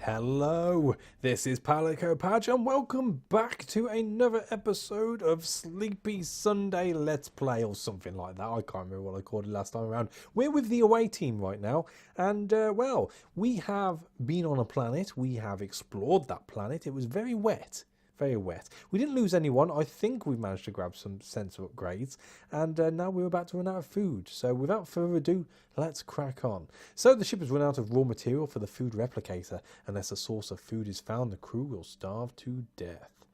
Hello, this is Palico Patch and welcome back to another episode of Sleepy Sunday Let's Play or something like that. I can't remember what I called it last time around. We're with the away team right now and well, we have been on a planet. We have explored that planet. It was very wet. Very wet. We didn't lose anyone. I think we managed to grab some sensor upgrades. And now we're about to run out of food. So without further ado, let's crack on. So the ship has run out of raw material for the food replicator. Unless a source of food is found, the crew will starve to death.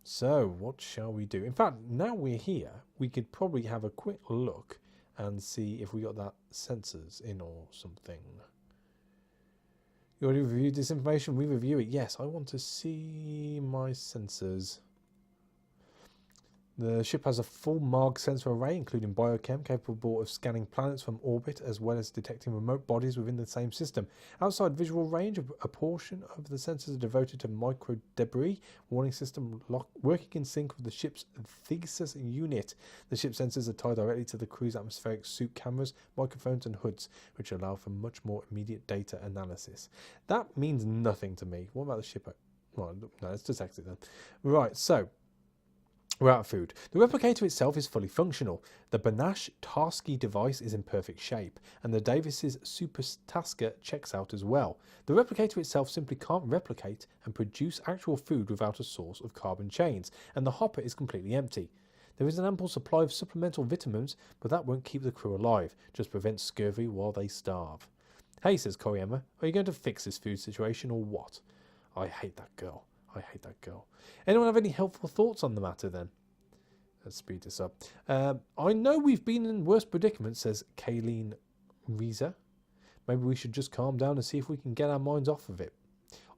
So what shall we do? In fact, now we're here, we could probably have a quick look and see if we got that sensors in or something. You already reviewed this information? We review it. Yes, I want to see my sensors. The ship has a full MARG sensor array, including biochem, capable of scanning planets from orbit, as well as detecting remote bodies within the same system. Outside visual range, a portion of the sensors are devoted to micro debris warning system working in sync with the ship's thesis unit. The ship sensors are tied directly to the crew's atmospheric suit cameras, microphones and hoods, which allow for much more immediate data analysis. That means nothing to me. What about the ship? Well, no, let's just exit then. Right, so we're out of food. The replicator itself is fully functional. The Banash Tarski device is in perfect shape, and the Davis's Super Tasker checks out as well. The replicator itself simply can't replicate and produce actual food without a source of carbon chains, and the hopper is completely empty. There is an ample supply of supplemental vitamins, but that won't keep the crew alive, just prevent scurvy while they starve. Hey, says Koryama, are you going to fix this food situation or what? I hate that girl. I hate that girl. Anyone have any helpful thoughts on the matter then? Let's speed this up. I know we've been in worse predicaments, says Kayleen Reza. Maybe we should just calm down and see if we can get our minds off of it.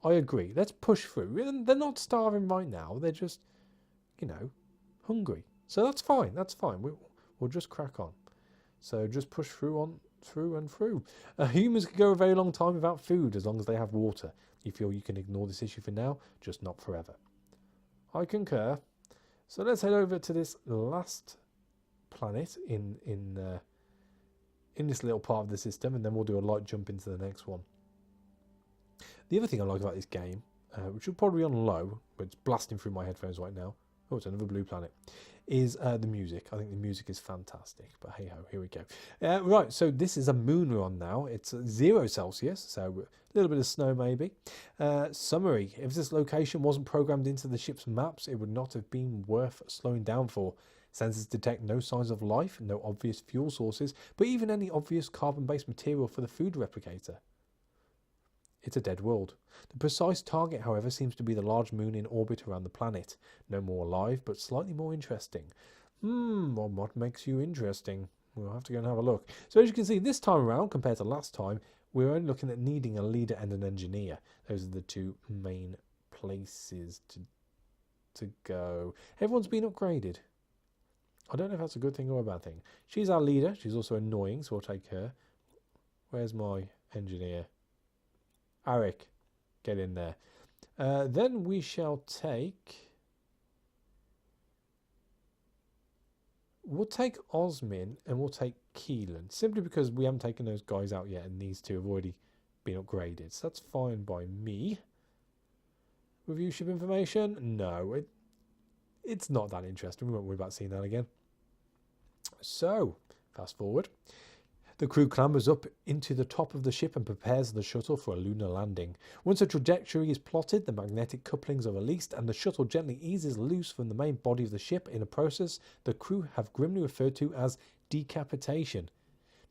I agree. Let's push through. They're not starving right now. They're just, hungry. So that's fine. That's fine. We'll just crack on. So just push through and through. Humans can go a very long time without food as long as they have water. You feel you can ignore this issue for now, just not forever. I concur. So let's head over to this last planet in this little part of the system, and then we'll do a light jump into the next one. The other thing I like about this game, which will probably be on low, but it's blasting through my headphones right now. Oh, it's another blue planet. Is the music. I think the music is fantastic, but hey ho, here we go. Right, so this is a moon we're on now. It's 0 Celsius, so a little bit of snow maybe. Summary: if this location wasn't programmed into the ship's maps, it would not have been worth slowing down for. Sensors detect no signs of life, no obvious fuel sources, but even any obvious carbon-based material for the food replicator. It's a dead world. The precise target, however, seems to be the large moon in orbit around the planet. No more alive, but slightly more interesting. Well, what makes you interesting? We'll have to go and have a look. So as you can see, this time around, compared to last time, we're only looking at needing a leader and an engineer. Those are the two main places to go. Everyone's been upgraded. I don't know if that's a good thing or a bad thing. She's our leader. She's also annoying, so we'll take her. Where's my engineer? Arik, get in there. Then we shall take... We'll take Osmin and we'll take Keelan, simply because we haven't taken those guys out yet and these two have already been upgraded. So that's fine by me. Review ship information? No, it's not that interesting. We won't worry about seeing that again. So, fast forward. The crew clambers up into the top of the ship and prepares the shuttle for a lunar landing. Once a trajectory is plotted, the magnetic couplings are released and the shuttle gently eases loose from the main body of the ship in a process the crew have grimly referred to as decapitation.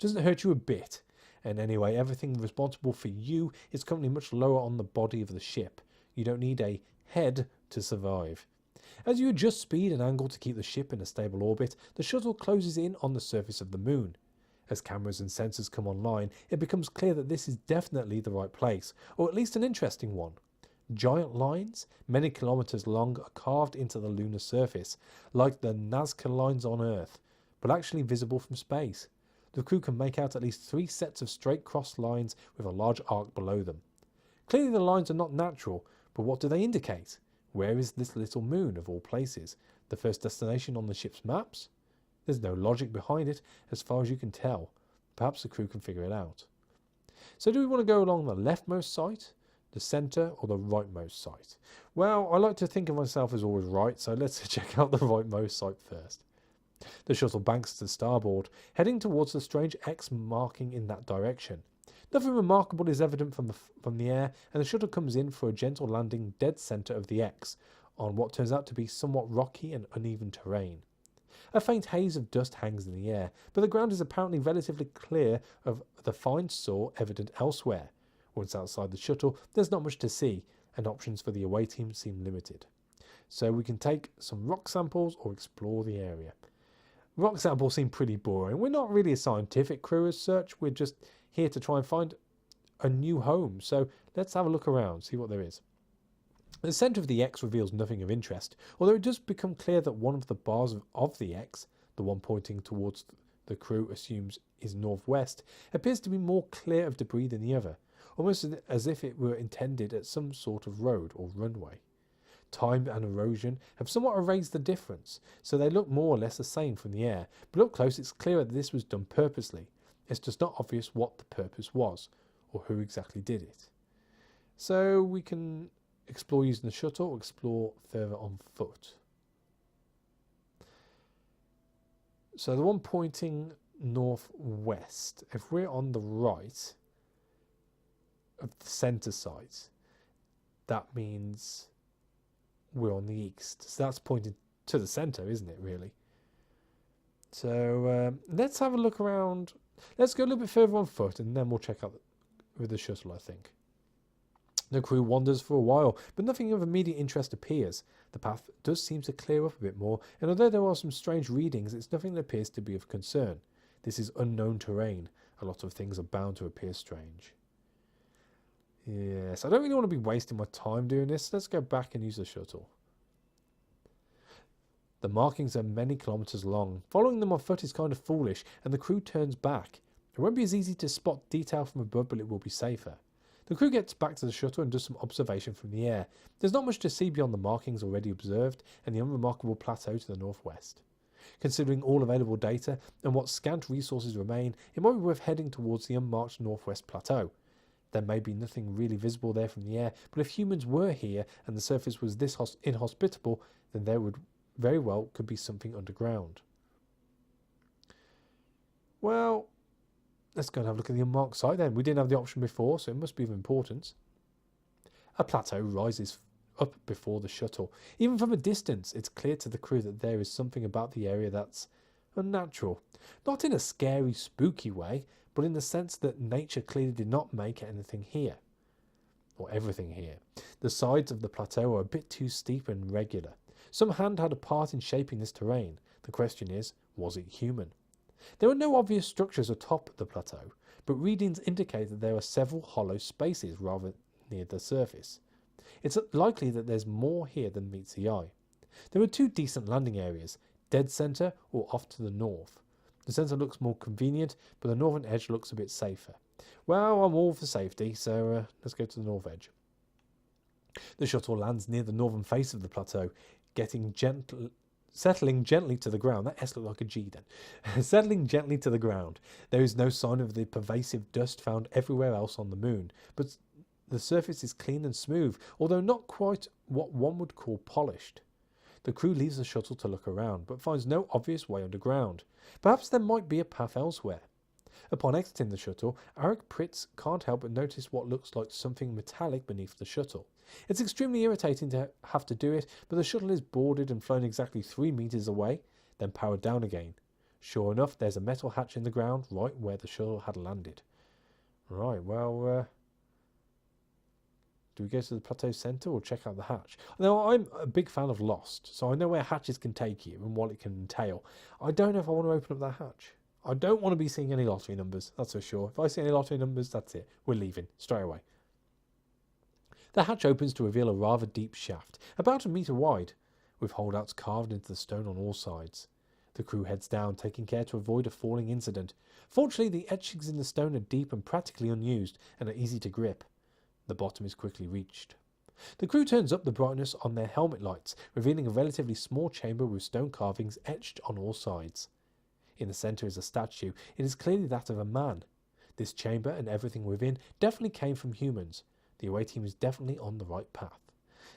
Doesn't hurt you a bit. And anyway, everything responsible for you is currently much lower on the body of the ship. You don't need a head to survive. As you adjust speed and angle to keep the ship in a stable orbit, the shuttle closes in on the surface of the moon. As cameras and sensors come online, it becomes clear that this is definitely the right place, or at least an interesting one. Giant lines, many kilometers long, are carved into the lunar surface, like the Nazca lines on Earth, but actually visible from space. The crew can make out at least 3 sets of straight cross lines with a large arc below them. Clearly the lines are not natural, but what do they indicate? Where is this little moon, of all places? The first destination on the ship's maps? There's no logic behind it, as far as you can tell. Perhaps the crew can figure it out. So do we want to go along the leftmost site the centre, or the rightmost site? Well, I like to think of myself as always right, so let's check out the rightmost site first. The shuttle banks to starboard, heading towards the strange X marking in that direction. Nothing remarkable is evident from the air, and the shuttle comes in for a gentle landing dead centre of the X, on what turns out to be somewhat rocky and uneven terrain. A faint haze of dust hangs in the air, but the ground is apparently relatively clear of the fine soil evident elsewhere. Once outside the shuttle, there's not much to see, and options for the away team seem limited. So we can take some rock samples or explore the area. Rock samples seem pretty boring. We're not really a scientific crew as such, we're just here to try and find a new home. So let's have a look around, see what there is. The centre of the X reveals nothing of interest, although it does become clear that one of the bars of the X, the one pointing towards the crew assumes is northwest, appears to be more clear of debris than the other, almost as if it were intended as some sort of road or runway. Time and erosion have somewhat erased the difference, so they look more or less the same from the air, but up close it's clear that this was done purposely. It's just not obvious what the purpose was, or who exactly did it. So we can explore using the shuttle or explore further on foot. So the one pointing northwest, if we're on the right of the centre site, that means we're on the east. So that's pointing to the centre, isn't it, really? So let's have a look around. Let's go a little bit further on foot and then we'll check out with the shuttle, I think. The crew wanders for a while, but nothing of immediate interest appears. The path does seem to clear up a bit more, and although there are some strange readings, it's nothing that appears to be of concern. This is unknown terrain. A lot of things are bound to appear strange. Yes, I don't really want to be wasting my time doing this. Let's go back and use the shuttle. The markings are many kilometres long. Following them on foot is kind of foolish, and the crew turns back. It won't be as easy to spot detail from above, but it will be safer. The crew gets back to the shuttle and does some observation from the air. There's not much to see beyond the markings already observed and the unremarkable plateau to the northwest. Considering all available data and what scant resources remain, it might be worth heading towards the unmarked northwest plateau. There may be nothing really visible there from the air, but if humans were here and the surface was this inhospitable, then there would very well could be something underground. Well, let's go and have a look at the unmarked site then. We didn't have the option before, so it must be of importance. A plateau rises up before the shuttle. Even from a distance, it's clear to the crew that there is something about the area that's unnatural. Not in a scary, spooky way, but in the sense that nature clearly did not make anything here. Or everything here. The sides of the plateau are a bit too steep and regular. Some hand had a part in shaping this terrain. The question is, was it human? There are no obvious structures atop the plateau, but readings indicate that there are several hollow spaces rather near the surface. It's likely that there's more here than meets the eye. There are two decent landing areas, dead centre or off to the north. The centre looks more convenient, but the northern edge looks a bit safer. Well, I'm all for safety, so let's go to the north edge. The shuttle lands near the northern face of the plateau, settling gently to the ground. That S looked like a G then. Settling gently to the ground. There is no sign of the pervasive dust found everywhere else on the moon, but the surface is clean and smooth, although not quite what one would call polished. The crew leaves the shuttle to look around, but finds no obvious way underground. Perhaps there might be a path elsewhere. Upon exiting the shuttle, Eric Pritz can't help but notice what looks like something metallic beneath the shuttle. It's extremely irritating to have to do it, but the shuttle is boarded and flown exactly 3 meters away, then powered down again. Sure enough, there's a metal hatch in the ground right where the shuttle had landed. Right, well, do we go to the plateau centre or check out the hatch? Now, I'm a big fan of Lost, so I know where hatches can take you and what it can entail. I don't know if I want to open up that hatch. I don't want to be seeing any lottery numbers, that's for sure. If I see any lottery numbers, that's it. We're leaving, straight away. The hatch opens to reveal a rather deep shaft, about 1 metre wide, with holdouts carved into the stone on all sides. The crew heads down, taking care to avoid a falling incident. Fortunately, the etchings in the stone are deep and practically unused, and are easy to grip. The bottom is quickly reached. The crew turns up the brightness on their helmet lights, revealing a relatively small chamber with stone carvings etched on all sides. In the centre is a statue. It is clearly that of a man. This chamber and everything within definitely came from humans. The away team is definitely on the right path.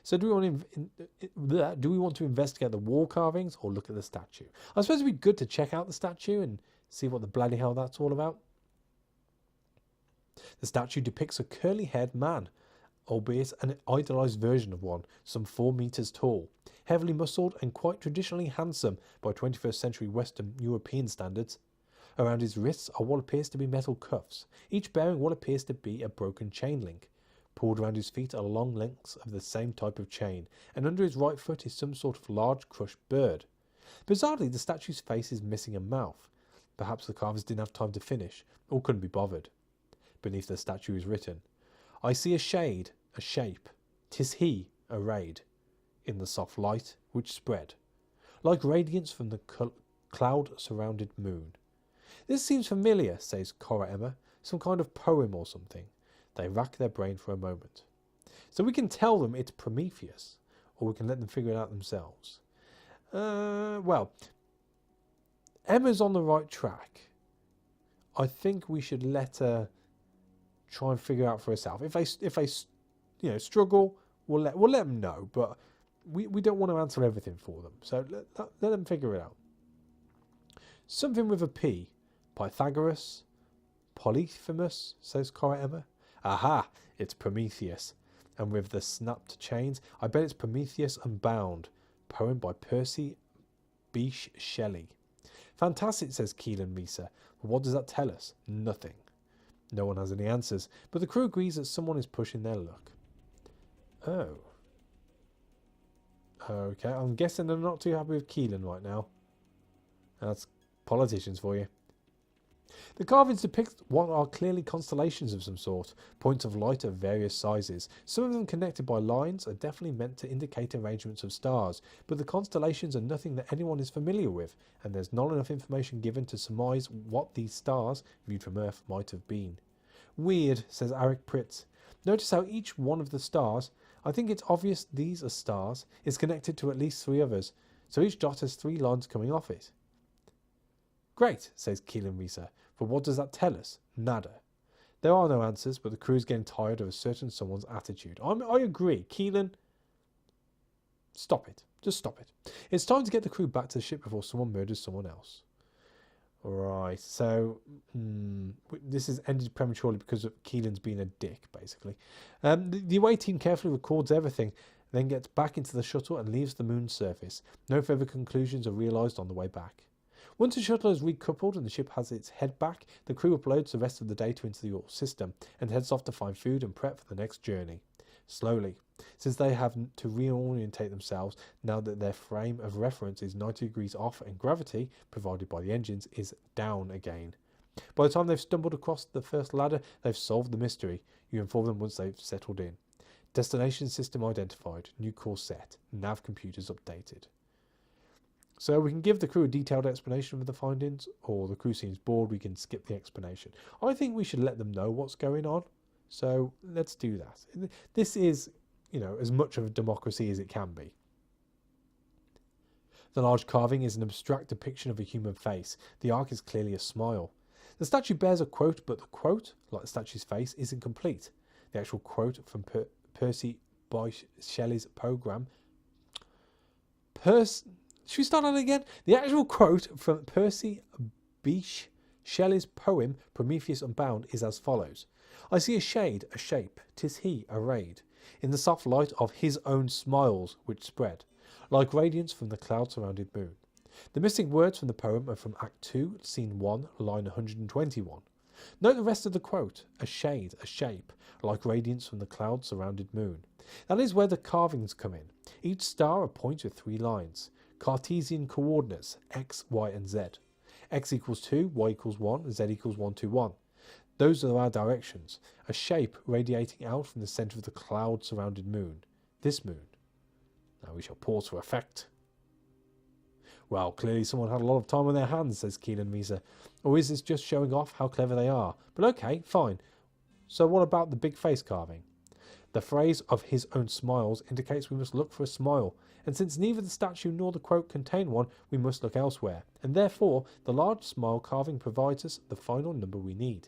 So do we want to investigate the wall carvings or look at the statue? I suppose it'd be good to check out the statue and see what the bloody hell that's all about. The statue depicts a curly-haired man, albeit an idealized version of one, some 4 meters tall, heavily muscled and quite traditionally handsome by 21st century Western European standards. Around his wrists are what appears to be metal cuffs, each bearing what appears to be a broken chain link. Pulled around his feet are long links of the same type of chain, and under his right foot is some sort of large crushed bird. Bizarrely, the statue's face is missing a mouth. Perhaps the carvers didn't have time to finish, or couldn't be bothered. Beneath the statue is written, I see a shade, a shape, 'tis he, arrayed, in the soft light which spread, like radiance from the cloud-surrounded moon. This seems familiar, says Cora Emma, some kind of poem or something. They rack their brain for a moment. So we can tell them it's Prometheus, or we can let them figure it out themselves. Well, Emma's on the right track. I think we should let her try and figure out for herself. If they struggle, we'll let them know. But we don't want to answer everything for them. So let them figure it out. Something with a P. Pythagoras. Polyphemus, says Cora Emma. Aha, it's Prometheus. And with the snapped chains, I bet it's Prometheus Unbound. Poem by Percy Bysshe Shelley. Fantastic, says Keelan Misa. But what does that tell us? Nothing. No one has any answers, but the crew agrees that someone is pushing their luck. Oh. Okay, I'm guessing they're not too happy with Keelan right now. That's politicians for you. The carvings depict what are clearly constellations of some sort, points of light of various sizes. Some of them connected by lines are definitely meant to indicate arrangements of stars, but the constellations are nothing that anyone is familiar with, and there's not enough information given to surmise what these stars, viewed from Earth, might have been. Weird, says Eric Pritz. Notice how each one of the stars, I think it's obvious these are stars, is connected to at least 3 others, so each dot has 3 lines coming off it. Great, says Keelan Risa, but what does that tell us? Nada. There are no answers, but the crew is getting tired of a certain someone's attitude. I agree. Keelan, stop it. Just stop it. It's time to get the crew back to the ship before someone murders someone else. Right, so this has ended prematurely because of Keelan's being a dick, basically. The away team carefully records everything, then gets back into the shuttle and leaves the moon's surface. No further conclusions are realised on the way back. Once the shuttle is recoupled and the ship has its head back, the crew uploads the rest of the data into the system and heads off to find food and prep for the next journey. Slowly, since they have to reorientate themselves now that their frame of reference is 90 degrees off and gravity, provided by the engines, is down again. By the time they've stumbled across the first ladder, they've solved the mystery. You inform them once they've settled in. Destination system identified, new course set, nav computers updated. So we can give the crew a detailed explanation of the findings, or the crew seems bored, we can skip the explanation. I think we should let them know what's going on. So let's do that. This is, as much of a democracy as it can be. The large carving is an abstract depiction of a human face. The arc is clearly a smile. The statue bears a quote, but the quote, like the statue's face, is incomplete. The actual quote from Percy Bysshe Shelley's poem. Should we start that again? The actual quote from Percy Bysshe Shelley's poem, Prometheus Unbound, is as follows. I see a shade, a shape, 'tis he, arrayed, in the soft light of his own smiles which spread, like radiance from the cloud-surrounded moon. The missing words from the poem are from Act 2, Scene 1, line 121. Note the rest of the quote, a shade, a shape, like radiance from the cloud-surrounded moon. That is where the carvings come in. Each star a point with 3 lines. Cartesian coordinates, x, y, and z. X equals 2, y equals 1, z equals 1, 2, 1. Those are our directions. A shape radiating out from the centre of the cloud-surrounded moon. This moon. Now we shall pause for effect. Well, clearly someone had a lot of time on their hands, says Keelan Misa. Or is this just showing off how clever they are? But okay, fine. So what about the big face carving? The phrase of his own smiles indicates we must look for a smile, and since neither the statue nor the quote contain one, we must look elsewhere, and therefore the large smile carving provides us the final number we need.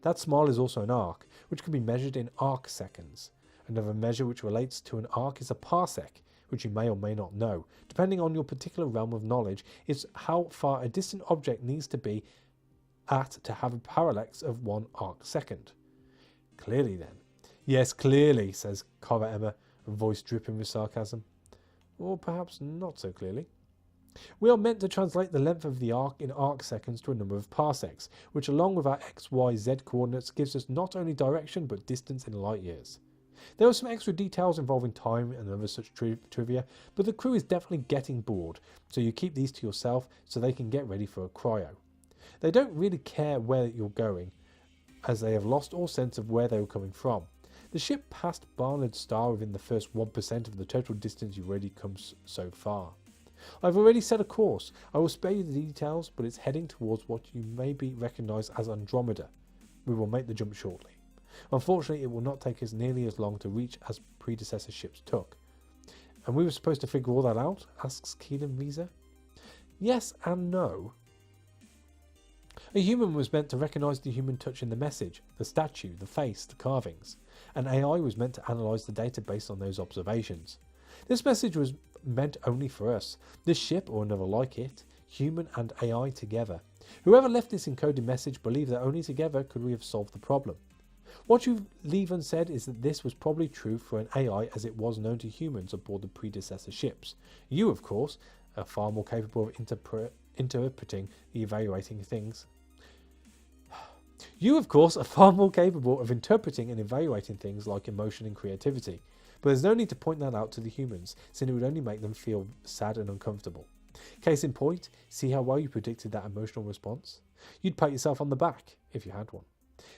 That smile is also an arc, which can be measured in arc seconds. Another measure which relates to an arc is a parsec, which you may or may not know, depending on your particular realm of knowledge, is how far a distant object needs to be at to have a parallax of 1 arc second. Clearly then. Yes, clearly, says Cara Emma, a voice dripping with sarcasm. Or perhaps not so clearly. We are meant to translate the length of the arc in arc seconds to a number of parsecs, which along with our x, y, z coordinates gives us not only direction but distance in light years. There are some extra details involving time and other such trivia, but the crew is definitely getting bored, so you keep these to yourself so they can get ready for a cryo. They don't really care where you're going, as they have lost all sense of where they were coming from. The ship passed Barnard's star within the first 1% of the total distance you've already come so far. I've already set a course. I will spare you the details, but it's heading towards what you maybe recognise as Andromeda. We will make the jump shortly. Unfortunately, it will not take us nearly as long to reach as predecessor ships took. And we were supposed to figure all that out? Asks Keelan Visa. Yes and no. A human was meant to recognise the human touch in the message, the statue, the face, the carvings. An AI was meant to analyse the data based on those observations. This message was meant only for us, this ship or another like it, human and AI together. Whoever left this encoded message believed that only together could we have solved the problem. What you leave unsaid is that this was probably true for an AI as it was known to humans aboard the predecessor ships. You, of course, are far more capable of interpreting the evaluating things. You, of course, are far more capable of interpreting and evaluating things like emotion and creativity. But there's no need to point that out to the humans, since it would only make them feel sad and uncomfortable. Case in point, see how well you predicted that emotional response? You'd pat yourself on the back, if you had one.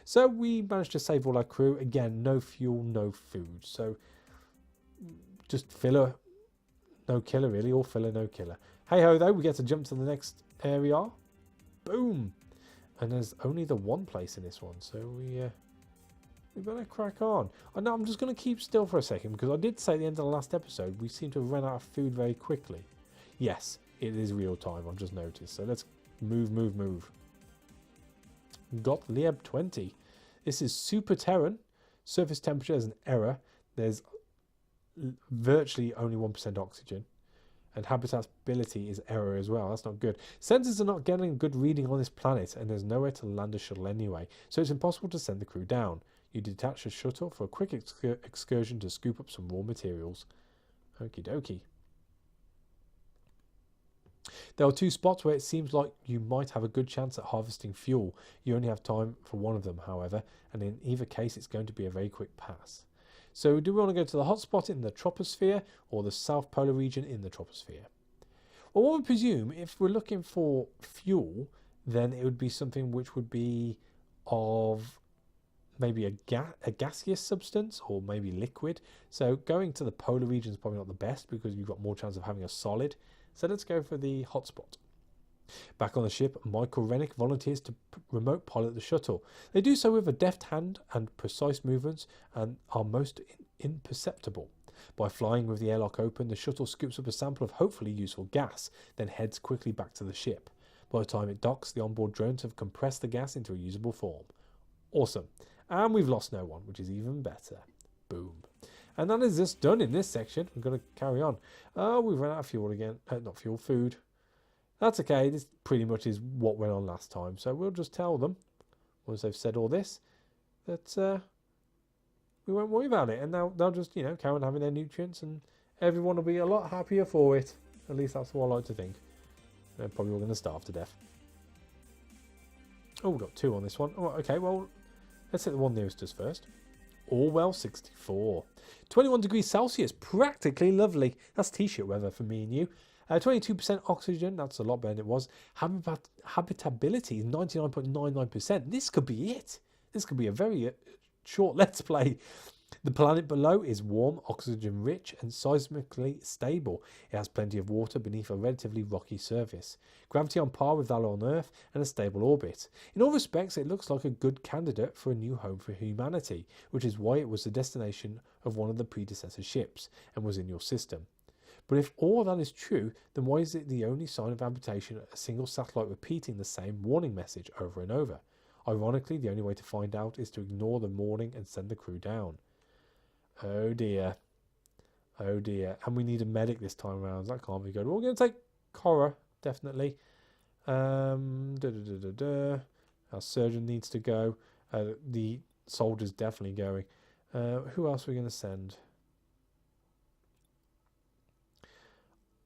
So we managed to save all our crew. Again, no fuel, no food. So just filler, no killer really, or filler, no killer. Hey ho though, we get to jump to the next area. Boom! And there's only the one place in this one, so we better crack on. And now I'm just going to keep still for a second, because I did say at the end of the last episode, we seem to have run out of food very quickly. Yes, it is real time, I've just noticed. So let's move. Gottlieb 20. This is Super Terran. Surface temperature is an error. There's virtually only 1% oxygen. And habitability is error as well. That's not good. Sensors are not getting a good reading on this planet, and there's nowhere to land a shuttle anyway, so it's impossible to send the crew down. You detach a shuttle for a quick excursion to scoop up some raw materials. Okie dokie. There are 2 spots where it seems like you might have a good chance at harvesting fuel. You only have time for one of them, however, and in either case it's going to be a very quick pass. So do we want to go to the hotspot in the troposphere or the South Polar region in the troposphere? Well, one would presume if we're looking for fuel, then it would be something which would be of maybe a gaseous substance or maybe liquid. So going to the polar region is probably not the best because you've got more chance of having a solid. So let's go for the hotspot. Back on the ship, Michael Rennick volunteers to remote pilot the shuttle. They do so with a deft hand and precise movements and are most imperceptible. By flying with the airlock open, the shuttle scoops up a sample of hopefully useful gas, then heads quickly back to the ship. By the time it docks, the onboard drones have compressed the gas into a usable form. Awesome. And we've lost no one, which is even better. Boom. And that is just done in this section. I'm going to carry on. We've run out of fuel again. Not fuel, food. That's okay. This pretty much is what went on last time. So we'll just tell them, once they've said all this, that we won't worry about it. And they'll just, carry on having their nutrients and everyone will be a lot happier for it. At least that's what I like to think. They're probably all going to starve to death. Oh, we've got 2 on this one. Oh, okay, well, let's hit the one nearest us first. Orwell 64. 21 degrees Celsius. Practically lovely. That's t-shirt weather for me and you. 22% oxygen. That's a lot better than it was. Habitability is 99.99%. This could be it. This could be a very short let's play. The planet below is warm, oxygen rich and seismically stable. It has plenty of water beneath a relatively rocky surface. Gravity on par with that on Earth and a stable orbit. In all respects it looks like a good candidate for a new home for humanity, which is why it was the destination of one of the predecessor ships and was in your system. But if all that is true, then why is it the only sign of habitation a single satellite repeating the same warning message over and over? Ironically, the only way to find out is to ignore the warning and send the crew down. Oh dear. Oh dear. And we need a medic this time around. That can't be good. We're going to take Cora, definitely. Our surgeon needs to go. The soldier's definitely going. Who else are we going to send?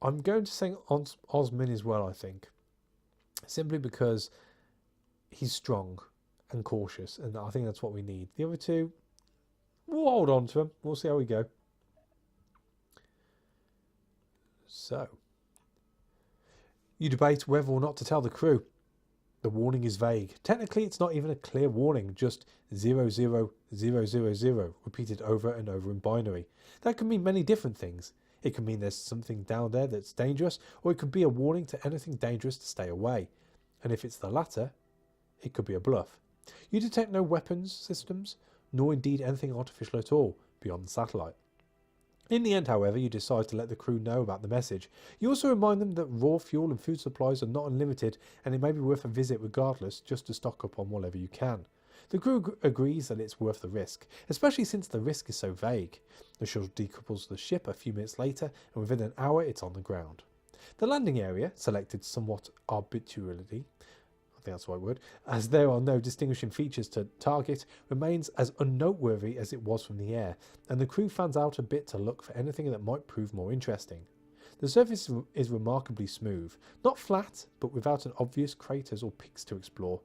I'm going to send Osmin as well, I think. Simply because he's strong and cautious, and I think that's what we need. The other two, we'll hold on to them. We'll see how we go. So, you debate whether or not to tell the crew. The warning is vague. Technically, it's not even a clear warning, just 00000 repeated over and over in binary. That could mean many different things. It could mean there's something down there that's dangerous, or it could be a warning to anything dangerous to stay away. And if it's the latter, it could be a bluff. You detect no weapons systems, nor indeed anything artificial at all, beyond the satellite. In the end, however, you decide to let the crew know about the message. You also remind them that raw fuel and food supplies are not unlimited, and it may be worth a visit regardless, just to stock up on whatever you can. The crew agrees that it's worth the risk, especially since the risk is so vague. The shuttle decouples the ship a few minutes later, and within an hour it's on the ground. The landing area, selected somewhat arbitrarily, I think that's the right word, as there are no distinguishing features to target, remains as unnoteworthy as it was from the air, and the crew fans out a bit to look for anything that might prove more interesting. The surface is remarkably smooth, not flat, but without an obvious craters or peaks to explore.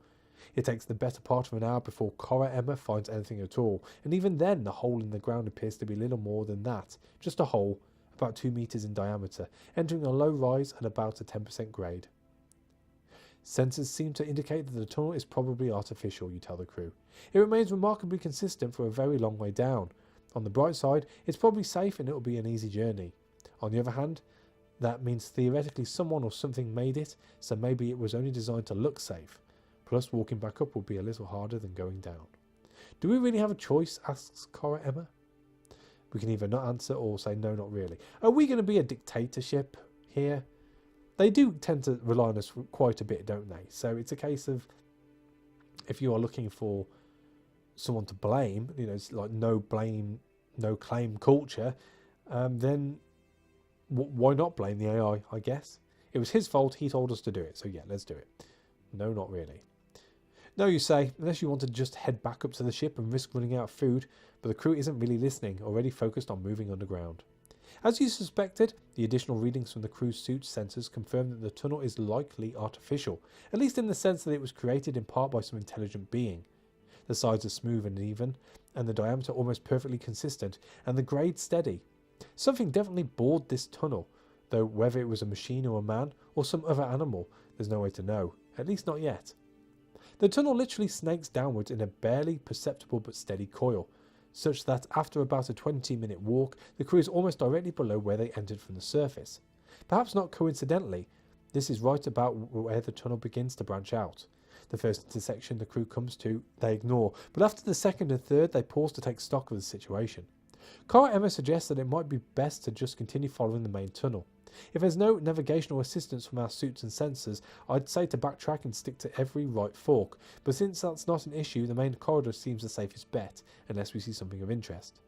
It takes the better part of an hour before Cora Emma finds anything at all, and even then the hole in the ground appears to be little more than that, just a hole, about 2 meters in diameter, entering a low rise at about a 10% grade. Sensors seem to indicate that the tunnel is probably artificial, you tell the crew. It remains remarkably consistent for a very long way down. On the bright side, it's probably safe and it will be an easy journey. On the other hand, that means theoretically someone or something made it, so maybe it was only designed to look safe. Plus, walking back up will be a little harder than going down. Do we really have a choice, asks Cora Emma. We can either not answer or say no, not really. Are we going to be a dictatorship here? They do tend to rely on us quite a bit, don't they? So it's a case of, if you are looking for someone to blame, you know, it's like no blame, no claim culture, then why not blame the AI, I guess? It was his fault, he told us to do it, so yeah, let's do it. No, not really. No, you say, unless you want to just head back up to the ship and risk running out of food, but the crew isn't really listening, already focused on moving underground. As you suspected, the additional readings from the crew's suit sensors confirm that the tunnel is likely artificial, at least in the sense that it was created in part by some intelligent being. The sides are smooth and even, and the diameter almost perfectly consistent, and the grade steady. Something definitely bored this tunnel, though whether it was a machine or a man, or some other animal, there's no way to know, at least not yet. The tunnel literally snakes downwards in a barely perceptible but steady coil, such that after about a 20-minute walk, the crew is almost directly below where they entered from the surface. Perhaps not coincidentally, this is right about where the tunnel begins to branch out. The first intersection the crew comes to, they ignore, but after the second and third, they pause to take stock of the situation. Cora Emma suggests that it might be best to just continue following the main tunnel. If there's no navigational assistance from our suits and sensors, I'd say to backtrack and stick to every right fork, but since that's not an issue, the main corridor seems the safest bet, unless we see something of interest.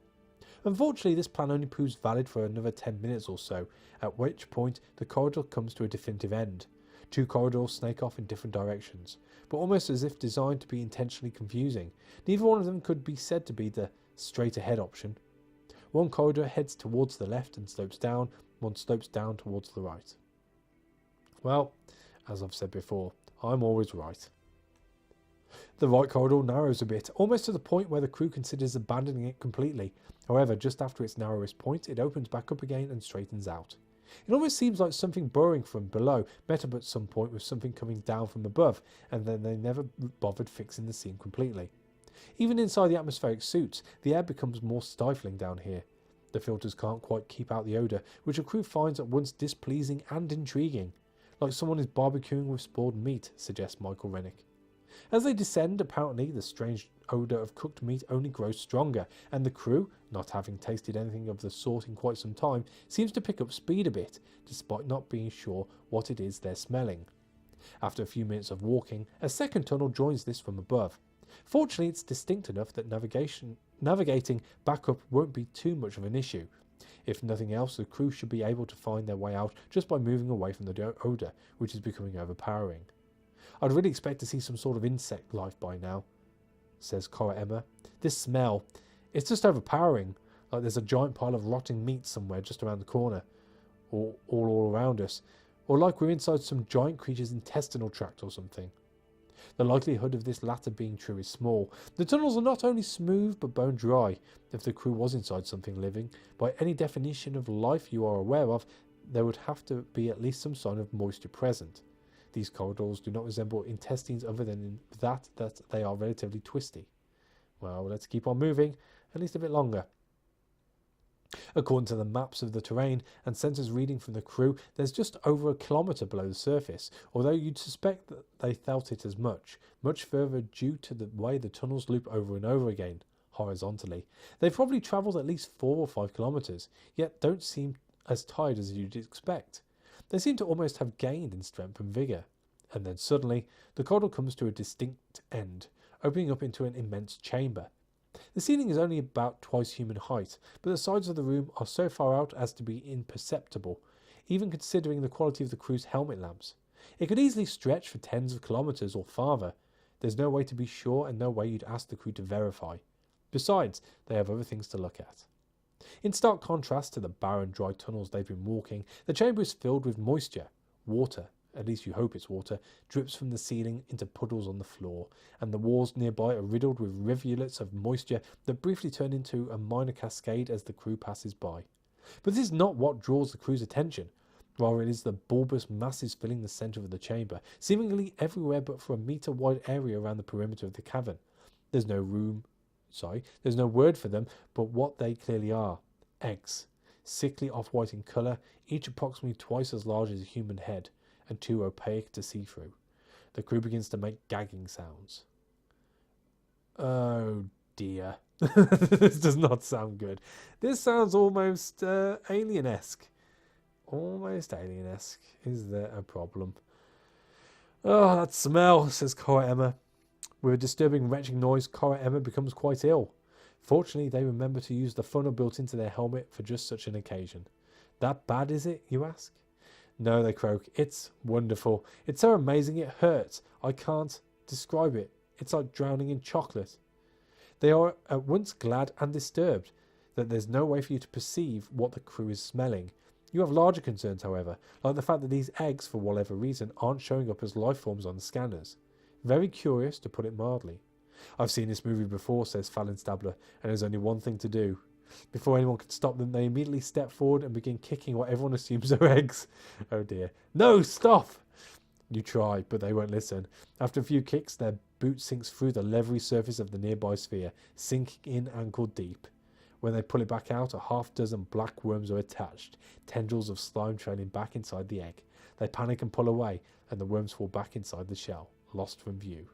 Unfortunately, this plan only proves valid for another 10 minutes or so, at which point the corridor comes to a definitive end. 2 corridors snake off in different directions, but almost as if designed to be intentionally confusing. Neither one of them could be said to be the straight ahead option. One corridor heads towards the left and slopes down, one slopes down towards the right. Well, as I've said before, I'm always right. The right corridor narrows a bit, almost to the point where the crew considers abandoning it completely. However, just after its narrowest point, it opens back up again and straightens out. It almost seems like something burrowing from below met up at some point with something coming down from above, and then they never bothered fixing the seam completely. Even inside the atmospheric suits, the air becomes more stifling down here. The filters can't quite keep out the odour, which the crew finds at once displeasing and intriguing. Like someone is barbecuing with spoiled meat, suggests Michael Rennick. As they descend, apparently the strange odour of cooked meat only grows stronger, and the crew, not having tasted anything of the sort in quite some time, seems to pick up speed a bit, despite not being sure what it is they're smelling. After a few minutes of walking, a second tunnel joins this from above. Fortunately, it's distinct enough that navigating back up won't be too much of an issue. If nothing else, the crew should be able to find their way out just by moving away from the odour, which is becoming overpowering. I'd really expect to see some sort of insect life by now, says Cora Emma. This smell, it's just overpowering, like there's a giant pile of rotting meat somewhere just around the corner, or all around us, or like we're inside some giant creature's intestinal tract or something. The likelihood of this latter being true is small. The tunnels are not only smooth but bone dry. If the crew was inside something living, by any definition of life you are aware of, there would have to be at least some sign of moisture present. These corridors do not resemble intestines other than in that they are relatively twisty. Well, let's keep on moving, at least a bit longer. According to the maps of the terrain and sensors reading from the crew, there's just over a kilometre below the surface, although you'd suspect that they felt it as much further due to the way the tunnels loop over and over again, horizontally. They've probably travelled at least 4 or 5 kilometres, yet don't seem as tired as you'd expect. They seem to almost have gained in strength and vigour. And then suddenly, the corridor comes to a distinct end, opening up into an immense chamber. The ceiling is only about twice human height, but the sides of the room are so far out as to be imperceptible, even considering the quality of the crew's helmet lamps. It could easily stretch for tens of kilometres or farther. There's no way to be sure and no way you'd ask the crew to verify. Besides, they have other things to look at. In stark contrast to the barren, dry tunnels they've been walking, the chamber is filled with moisture. Water, at least you hope it's water, drips from the ceiling into puddles on the floor, and the walls nearby are riddled with rivulets of moisture that briefly turn into a minor cascade as the crew passes by. But this is not what draws the crew's attention. Rather, it is the bulbous masses filling the centre of the chamber, seemingly everywhere but for a metre-wide area around the perimeter of the cavern. There's no word for them but what they clearly are. Eggs. Sickly off-white in colour, each approximately twice as large as a human head, and too opaque to see through. The crew begins to make gagging sounds. Oh dear. This does not sound good. This sounds almost alien-esque. Almost alien-esque. Is there a problem? Oh, that smell, says Cora Emma. With a disturbing retching noise, Cora Emma becomes quite ill. Fortunately, they remember to use the funnel built into their helmet for just such an occasion. That bad, is it, you ask? No, they croak. It's wonderful. It's so amazing it hurts. I can't describe it. It's like drowning in chocolate. They are at once glad and disturbed that there's no way for you to perceive what the crew is smelling. You have larger concerns, however, like the fact that these eggs, for whatever reason, aren't showing up as life forms on the scanners. Very curious, to put it mildly. I've seen this movie before, says Fallon Stabler, and there's only one thing to do. Before anyone can stop them, they immediately step forward and begin kicking what everyone assumes are eggs. Oh dear. No, stop! You try, but they won't listen. After a few kicks, their boot sinks through the leathery surface of the nearby sphere, sinking in ankle deep. When they pull it back out, a half-dozen black worms are attached, tendrils of slime trailing back inside the egg. They panic and pull away, and the worms fall back inside the shell, lost from view.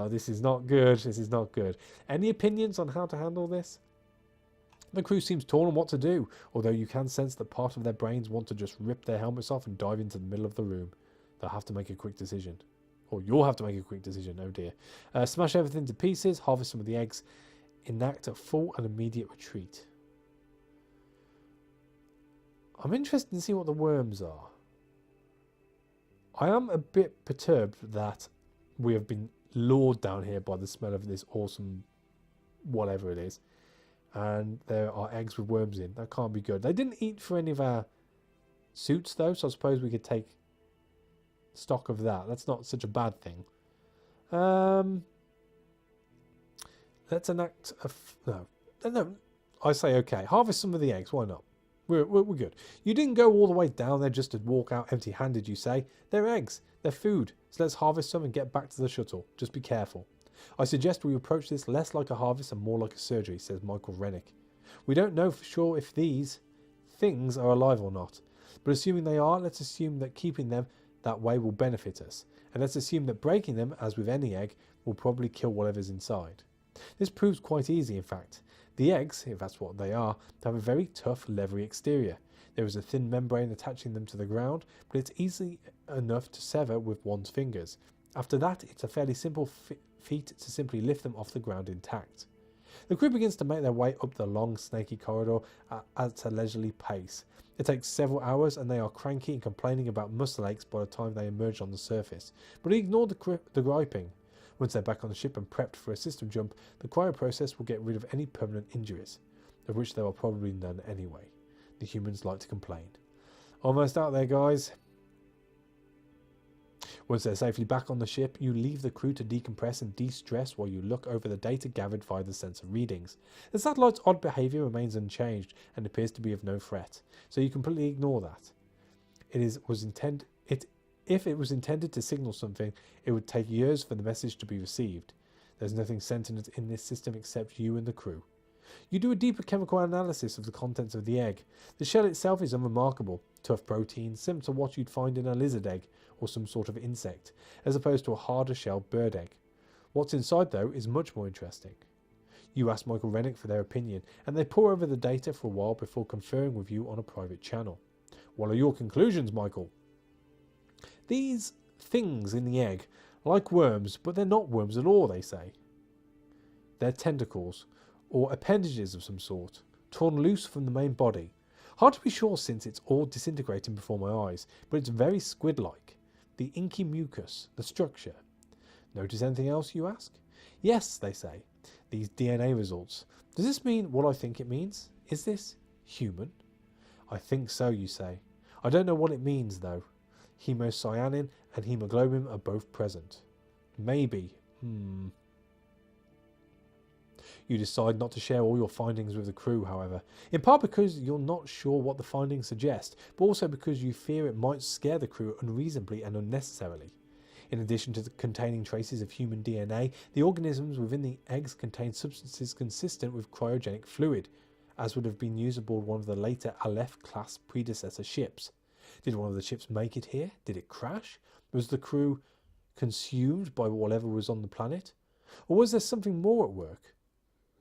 This is not good. This is not good. Any opinions on how to handle this? The crew seems torn on what to do, although you can sense that part of their brains want to just rip their helmets off and dive into the middle of the room. They'll have to make a quick decision. Or you'll have to make a quick decision, oh dear. Smash everything to pieces, harvest some of the eggs, enact a full and immediate retreat. I'm interested to see what the worms are. I am a bit perturbed that we have been lured down here by the smell of this awesome whatever it is. And there are eggs with worms in. That can't be good. They didn't eat for any of our suits, though, so I suppose we could take stock of that. That's not such a bad thing. Let's enact a... No, I say okay. Harvest some of the eggs. Why not? We're good. You didn't go all the way down there just to walk out empty-handed, you say. They're eggs. They're food. So let's harvest some and get back to the shuttle. Just be careful. I suggest we approach this less like a harvest and more like a surgery, says Michael Rennick. We don't know for sure if these things are alive or not. But assuming they are, let's assume that keeping them that way will benefit us. And let's assume that breaking them, as with any egg, will probably kill whatever's inside. This proves quite easy, in fact. The eggs, if that's what they are, have a very tough, leathery exterior. There is a thin membrane attaching them to the ground, but it's easy enough to sever with one's fingers. After that, it's a fairly simple feat to simply lift them off the ground intact. The crew begins to make their way up the long, snaky corridor at a leisurely pace. It takes several hours, and they are cranky and complaining about muscle aches by the time they emerge on the surface. But ignore the griping. Once they're back on the ship and prepped for a system jump, the cryo process will get rid of any permanent injuries, of which there are probably none anyway. The humans like to complain. Almost out there, guys. Once they're safely back on the ship, you leave the crew to decompress and de-stress while you look over the data gathered via the sensor readings. The satellite's odd behaviour remains unchanged and appears to be of no threat, so you completely ignore that. If it was intended to signal something, it would take years for the message to be received. There's nothing sentient in this system except you and the crew. You do a deeper chemical analysis of the contents of the egg. The shell itself is unremarkable, tough protein, similar to what you'd find in a lizard egg or some sort of insect, as opposed to a harder shell bird egg. What's inside, though, is much more interesting. You ask Michael Rennick for their opinion, and they pore over the data for a while before conferring with you on a private channel. What are your conclusions, Michael? These things in the egg, like worms, but they're not worms at all, they say. They're tentacles, or appendages of some sort, torn loose from the main body. Hard to be sure since it's all disintegrating before my eyes, but it's very squid-like. The inky mucus, the structure. Notice anything else, you ask? Yes, they say. These DNA results. Does this mean what I think it means? Is this human? I think so, you say. I don't know what it means, though. Hemocyanin and hemoglobin are both present. Maybe. You decide not to share all your findings with the crew, however, in part because you're not sure what the findings suggest, but also because you fear it might scare the crew unreasonably and unnecessarily. In addition to containing traces of human DNA, the organisms within the eggs contain substances consistent with cryogenic fluid, as would have been used aboard one of the later Aleph-class predecessor ships. Did one of the ships make it here? Did it crash? Was the crew consumed by whatever was on the planet? Or was there something more at work?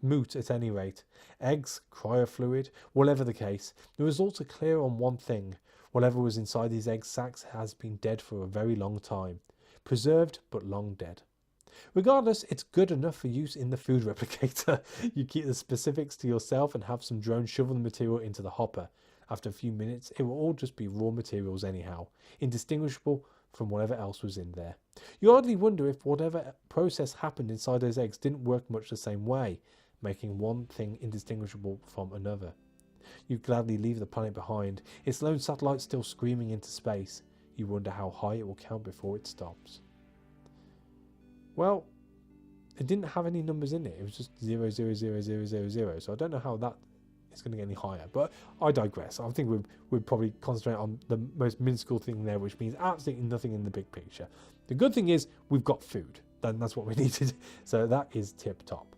Moot at any rate. Eggs, cryofluid, whatever the case, the results are clear on one thing. Whatever was inside these egg sacs has been dead for a very long time. Preserved, but long dead. Regardless, it's good enough for use in the food replicator. You keep the specifics to yourself and have some drones shovel the material into the hopper. After a few minutes, it will all just be raw materials anyhow, indistinguishable from whatever else was in there. You hardly wonder if whatever process happened inside those eggs didn't work much the same way, making one thing indistinguishable from another. You gladly leave the planet behind, its lone satellite still screaming into space. You wonder how high it will count before it stops. Well, it didn't have any numbers in it. It was just 0000000, so I don't know how that is going to get any higher. But I digress. I think we'd probably concentrate on the most minuscule thing there, which means absolutely nothing in the big picture. The good thing is we've got food. That's what we needed. So that is tip top.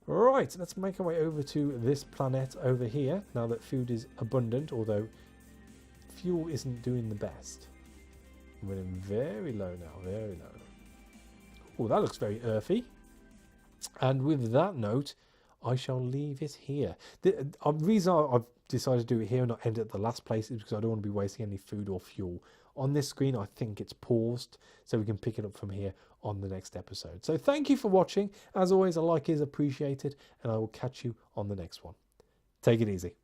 Right, let's make our way over to this planet over here, now that food is abundant, although fuel isn't doing the best. I'm running very low now, very low. Oh, that looks very earthy. And with that note, I shall leave it here. The reason I've decided to do it here and not end at the last place is because I don't want to be wasting any food or fuel. On this screen, I think it's paused, so we can pick it up from here on the next episode. So thank you for watching. As always, a like is appreciated, and I will catch you on the next one. Take it easy.